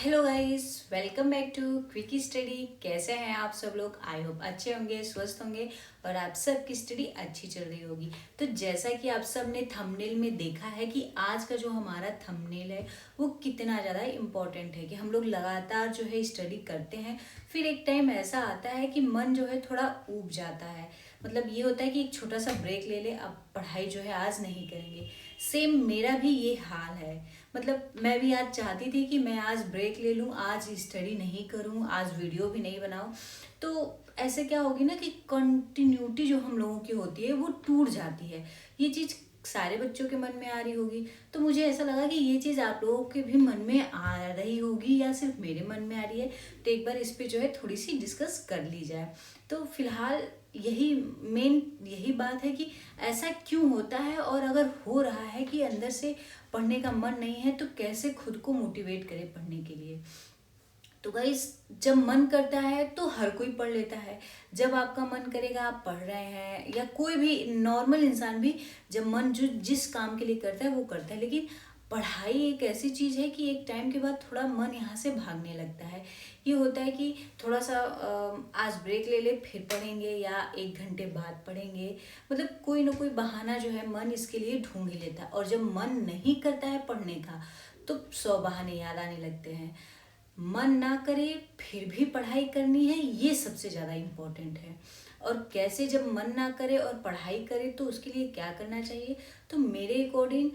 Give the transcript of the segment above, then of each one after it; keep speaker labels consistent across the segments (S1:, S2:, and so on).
S1: Hello guys, welcome back to quickie study. कैसे हैं आप सब लोग? आई होप अच्छे होंगे, स्वस्थ होंगे और आप सबकी स्टडी अच्छी चल रही होगी। तो जैसा कि आप सब ने थंबनेल में देखा है कि आज का जो हमारा थंबनेल है वो कितना ज़्यादा इम्पोर्टेंट है कि हम लोग लगातार जो है स्टडी करते हैं, फिर एक टाइम ऐसा आता है कि मन जो है थोड़ा ऊब जाता है। मतलब ये होता है कि एक छोटा सा ब्रेक ले ले, अब पढ़ाई जो है आज नहीं करेंगे। सेम मेरा भी ये हाल है। मतलब मैं भी आज चाहती थी कि मैं आज ब्रेक ले लूँ, आज स्टडी नहीं करूँ, आज वीडियो भी नहीं बनाऊँ। तो ऐसे क्या होगी ना कि कंटिन्यूटी जो हम लोगों की होती है वो टूट जाती है। ये चीज़ सारे बच्चों के मन में आ रही होगी, तो मुझे ऐसा लगा कि ये चीज़ आप लोगों के भी मन में आ रही होगी या सिर्फ मेरे मन में आ रही है। तो एक बार इस पे जो है थोड़ी सी डिस्कस कर ली जाए। तो फिलहाल यही मेन यही बात है कि ऐसा क्यों होता है, और अगर हो रहा है कि अंदर से पढ़ने का मन नहीं है तो कैसे खुद को मोटिवेट करें पढ़ने के लिए। तो गाइस, जब मन करता है तो हर कोई पढ़ लेता है। जब आपका मन करेगा आप पढ़ रहे हैं, या कोई भी नॉर्मल इंसान भी जब मन जो जिस काम के लिए करता है वो करता है। लेकिन पढ़ाई एक ऐसी चीज़ है कि एक टाइम के बाद थोड़ा मन यहाँ से भागने लगता है। ये होता है कि थोड़ा सा आज ब्रेक ले ले फिर पढ़ेंगे, या 1 घंटे बाद पढ़ेंगे। मतलब कोई ना कोई बहाना जो है मन इसके लिए ढूंढ ही लेता है। और जब मन नहीं करता है पढ़ने का तो 100 बहाने याद आने लगते हैं। मन ना करे फिर भी पढ़ाई करनी है, ये सबसे ज़्यादा इम्पोर्टेंट है। और कैसे, जब मन ना करे और पढ़ाई करे तो उसके लिए क्या करना चाहिए। तो मेरे अकॉर्डिंग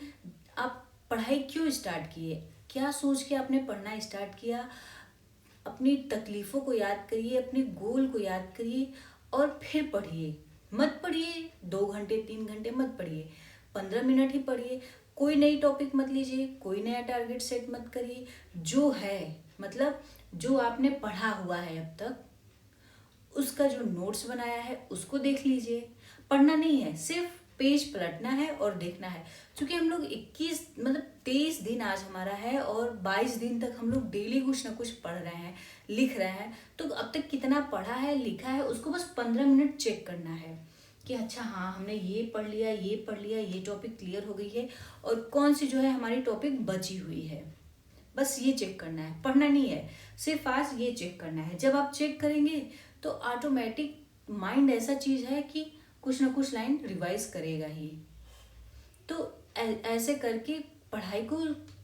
S1: आप पढ़ाई क्यों स्टार्ट किए, क्या सोच के आपने पढ़ना स्टार्ट किया, अपनी तकलीफ़ों को याद करिए, अपने गोल को याद करिए और फिर पढ़िए। मत पढ़िए 2 घंटे 3 घंटे मत पढ़िए, 15 मिनट ही पढ़िए। कोई नई टॉपिक मत लीजिए, कोई नया टारगेट सेट मत करिए। जो है, मतलब जो आपने पढ़ा हुआ है अब तक, उसका जो नोट्स बनाया है उसको देख लीजिए। पढ़ना नहीं है, सिर्फ पेज पलटना है और देखना है। क्योंकि हम लोग 21 मतलब 23 दिन आज हमारा है, और 22 दिन तक हम लोग डेली कुछ ना कुछ पढ़ रहे हैं, लिख रहे हैं। तो अब तक कितना पढ़ा है, लिखा है, उसको बस 15 मिनट चेक करना है कि अच्छा हाँ, हमने ये पढ़ लिया, ये पढ़ लिया, ये टॉपिक क्लियर हो गई है, और कौन सी जो है हमारी टॉपिक बची हुई है। बस ये चेक करना है, पढ़ना नहीं है। सिर्फ आज ये चेक करना है। जब आप चेक करेंगे तो ऑटोमेटिक माइंड ऐसा चीज है कि कुछ ना कुछ लाइन रिवाइज करेगा ही। तो ऐसे करके पढ़ाई को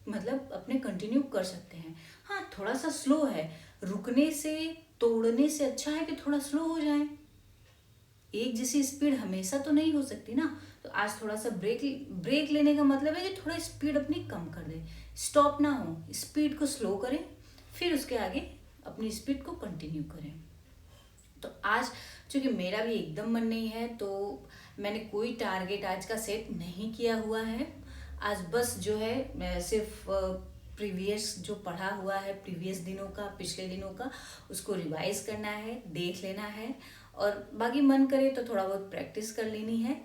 S1: मतलब अपने कंटिन्यू कर सकते हैं। हाँ, थोड़ा सा स्लो है, रुकने से तोड़ने से अच्छा है कि थोड़ा स्लो हो जाए। एक जैसी स्पीड हमेशा तो नहीं हो सकती ना। तो आज थोड़ा सा ब्रेक ब्रेक लेने का मतलब है कि थोड़ा स्पीड अपनी कम कर दें, स्टॉप ना हो, स्पीड को स्लो करें, फिर उसके आगे अपनी स्पीड को कंटिन्यू करें। तो आज चूंकि मेरा भी एकदम मन नहीं है, तो मैंने कोई टारगेट आज का सेट नहीं किया हुआ है। आज बस जो है मैं सिर्फ प्रीवियस जो पढ़ा हुआ है, प्रीवियस दिनों का, पिछले दिनों का, उसको रिवाइज करना है, देख लेना है। और बाकी मन करे तो थोड़ा बहुत प्रैक्टिस कर लेनी है,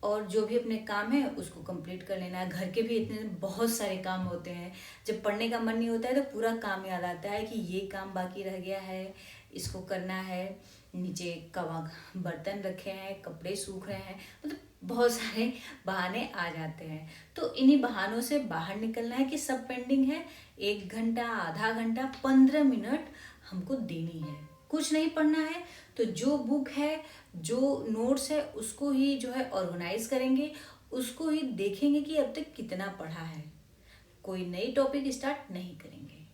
S1: और जो भी अपने काम है उसको कंप्लीट कर लेना है। घर के भी इतने बहुत सारे काम होते हैं, जब पढ़ने का मन नहीं होता है तो पूरा काम याद आता है कि ये काम बाकी रह गया है, इसको करना है, नीचे कवा बर्तन रखे हैं, कपड़े सूख रहे हैं। मतलब बहुत सारे बहाने आ जाते हैं। तो इन्हीं बहानों से बाहर निकलना है कि सब पेंडिंग है। 1 घंटा, आधा घंटा, 15 मिनट हमको देनी है। कुछ नहीं पढ़ना है तो जो बुक है, जो नोट्स है, उसको ही जो है ऑर्गेनाइज करेंगे, उसको ही देखेंगे कि अब तक कितना पढ़ा है। कोई नई टॉपिक स्टार्ट नहीं करेंगे।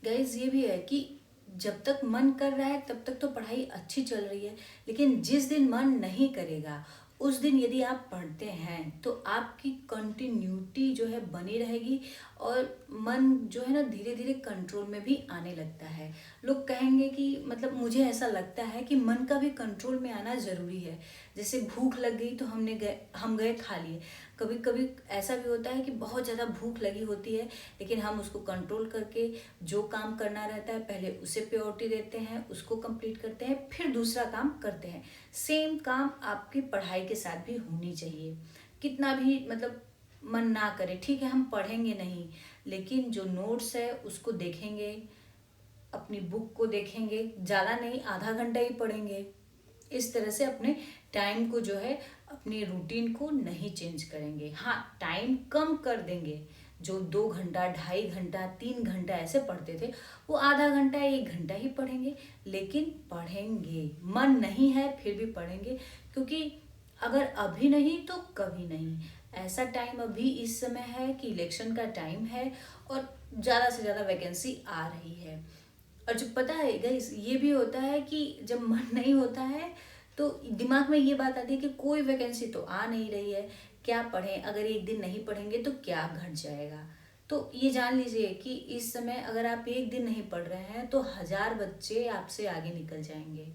S1: गाइस, ये भी है कि जब तक मन कर रहा है तब तक तो पढ़ाई अच्छी चल रही है। लेकिन जिस दिन मन नहीं करेगा उस दिन यदि आप पढ़ते हैं तो आपकी कंटिन्यूटी जो है बनी रहेगी, और मन जो है ना धीरे धीरे कंट्रोल में भी आने लगता है। लोग कहेंगे कि मतलब मुझे ऐसा लगता है कि मन का भी कंट्रोल में आना ज़रूरी है। जैसे भूख लग गई तो हम गए खा लिए। कभी कभी ऐसा भी होता है कि बहुत ज़्यादा भूख लगी होती है, लेकिन हम उसको कंट्रोल करके जो काम करना रहता है पहले उसे प्रायोरिटी देते हैं, उसको कंप्लीट करते हैं, फिर दूसरा काम करते हैं। सेम काम आपकी पढ़ाई के साथ भी होनी चाहिए। कितना भी मतलब मन ना करे, ठीक है हम पढ़ेंगे नहीं, लेकिन जो नोट्स है उसको देखेंगे, अपनी बुक को देखेंगे, ज़्यादा नहीं आधा घंटा ही पढ़ेंगे। इस तरह से अपने टाइम को जो है, अपनी रूटीन को नहीं चेंज करेंगे। हाँ, टाइम कम कर देंगे, जो 2 घंटा, 2.5 घंटा, 3 घंटा ऐसे पढ़ते थे, वो आधा घंटा, 1 घंटा ही पढ़ेंगे, लेकिन पढ़ेंगे। मन नहीं है फिर भी पढ़ेंगे, क्योंकि अगर अभी नहीं तो कभी नहीं। ऐसा टाइम अभी इस समय है कि इलेक्शन का टाइम है और ज़्यादा से ज़्यादा वैकेंसी आ रही है। और जो पता है गाइस, ये भी होता है कि जब मन नहीं होता है तो दिमाग में ये बात आती है कि कोई वैकेंसी तो आ नहीं रही है, क्या पढ़ें, अगर एक दिन नहीं पढ़ेंगे तो क्या घट जाएगा। तो ये जान लीजिए कि इस समय अगर आप एक दिन नहीं पढ़ रहे हैं तो 1000 बच्चे आपसे आगे निकल जाएंगे।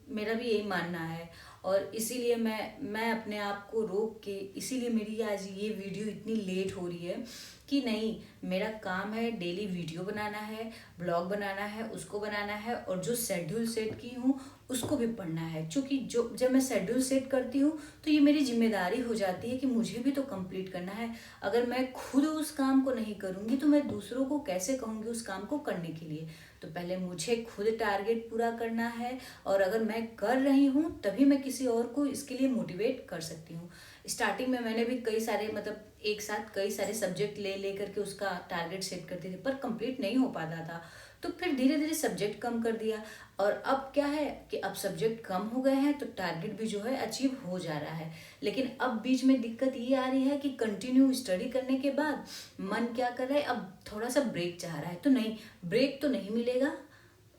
S1: मेरा भी यही मानना है। और इसीलिए मैं अपने आप को रोक के, इसीलिए मेरी आज ये वीडियो इतनी लेट हो रही है कि नहीं, मेरा काम है डेली वीडियो बनाना है, ब्लॉग बनाना है, उसको बनाना है, और जो शेड्यूल सेट की हूँ उसको भी पढ़ना है। क्योंकि जो जब मैं शेड्यूल सेट करती हूँ तो ये मेरी जिम्मेदारी हो जाती है कि मुझे भी तो कंप्लीट करना है। अगर मैं खुद उस काम को नहीं करूँगी तो मैं दूसरों को कैसे कहूँगी उस काम को करने के लिए। तो पहले मुझे खुद टारगेट पूरा करना है, और अगर मैं कर रही हूँ तभी मैं किसी और को इसके लिए मोटिवेट कर सकती हूँ। स्टार्टिंग में मैंने भी कई सारे, मतलब एक साथ कई सारे सब्जेक्ट ले करके उसका टारगेट सेट करती थी, पर कंप्लीट नहीं हो पाता था। तो फिर धीरे धीरे सब्जेक्ट कम कर दिया, और अब क्या है कि अब सब्जेक्ट कम हो गए हैं तो टारगेट भी जो है अचीव हो जा रहा है। लेकिन अब बीच में दिक्कत ये आ रही है कि कंटिन्यू स्टडी करने के बाद मन क्या कर रहा है, अब थोड़ा सा ब्रेक चाह रहा है। तो नहीं, ब्रेक तो नहीं मिलेगा।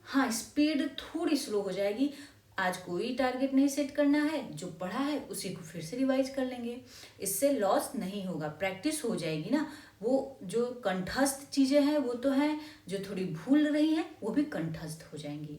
S1: हाँ, स्पीड थोड़ी स्लो हो जाएगी। आज कोई टारगेट नहीं सेट करना है, जो पढ़ा है उसी को फिर से रिवाइज कर लेंगे। इससे लॉस नहीं होगा, प्रैक्टिस हो जाएगी ना। वो जो कंठस्थ चीजें हैं वो तो हैं, जो थोड़ी भूल रही हैं वो भी कंठस्थ हो जाएंगी।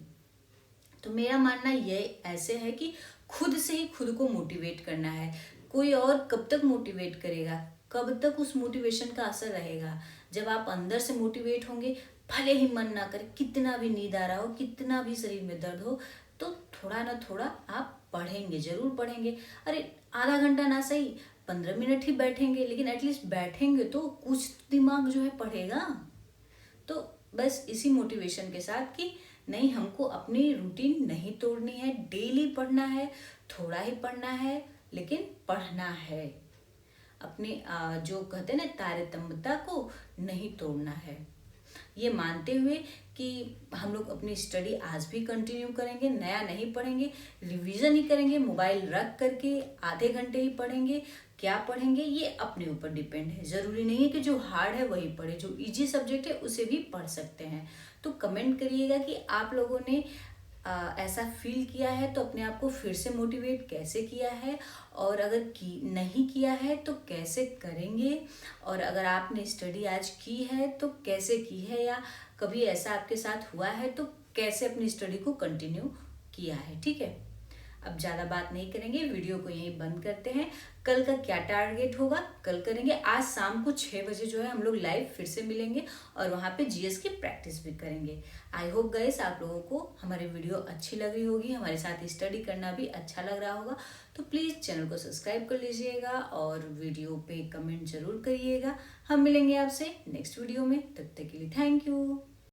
S1: तो मेरा मानना ये ऐसे है कि खुद से ही खुद को मोटिवेट करना है। कोई और कब तक मोटिवेट करेगा, कब तक उस मोटिवेशन का असर रहेगा। जब आप अंदर से मोटिवेट होंगे, भले ही मन ना करे, कितना भी नींद आ रहा हो, कितना भी शरीर में दर्द हो, तो थोड़ा ना थोड़ा आप पढ़ेंगे, जरूर पढ़ेंगे। अरे आधा घंटा ना सही, 15 मिनट ही बैठेंगे, लेकिन एटलीस्ट बैठेंगे तो कुछ दिमाग जो है पढ़ेगा। तो बस इसी मोटिवेशन के साथ कि नहीं, हमको अपनी रूटीन नहीं तोड़नी है, डेली पढ़ना है, थोड़ा ही पढ़ना है लेकिन पढ़ना है। अपनी जो कहते हैं ना, तारतम्यता को नहीं तोड़ना है। ये मानते हुए कि हम लोग अपनी स्टडी आज भी कंटिन्यू करेंगे, नया नहीं पढ़ेंगे, रिवीजन ही करेंगे, मोबाइल रख करके आधे घंटे ही पढ़ेंगे। क्या पढ़ेंगे ये अपने ऊपर डिपेंड है। ज़रूरी नहीं है कि जो हार्ड है वही पढ़े, जो इजी सब्जेक्ट है उसे भी पढ़ सकते हैं। तो कमेंट करिएगा कि आप लोगों ने ऐसा फील किया है तो अपने आप को फिर से मोटिवेट कैसे किया है, और अगर नहीं किया है तो कैसे करेंगे, और अगर आपने स्टडी आज की है तो कैसे की है, या कभी ऐसा आपके साथ हुआ है तो कैसे अपनी स्टडी को कंटिन्यू किया है। ठीक है, अब ज़्यादा बात नहीं करेंगे, वीडियो को यहीं बंद करते हैं। कल का क्या टारगेट होगा कल करेंगे। आज शाम को 6 बजे जो है हम लोग लाइव फिर से मिलेंगे और वहाँ पे जीएस की प्रैक्टिस भी करेंगे। आई होप गाइस आप लोगों को हमारी वीडियो अच्छी लग रही होगी, हमारे साथ स्टडी करना भी अच्छा लग रहा होगा। तो प्लीज़ चैनल को सब्सक्राइब कर लीजिएगा और वीडियो पे कमेंट जरूर करिएगा। हम मिलेंगे आपसे नेक्स्ट वीडियो में, तब तक के लिए थैंक यू।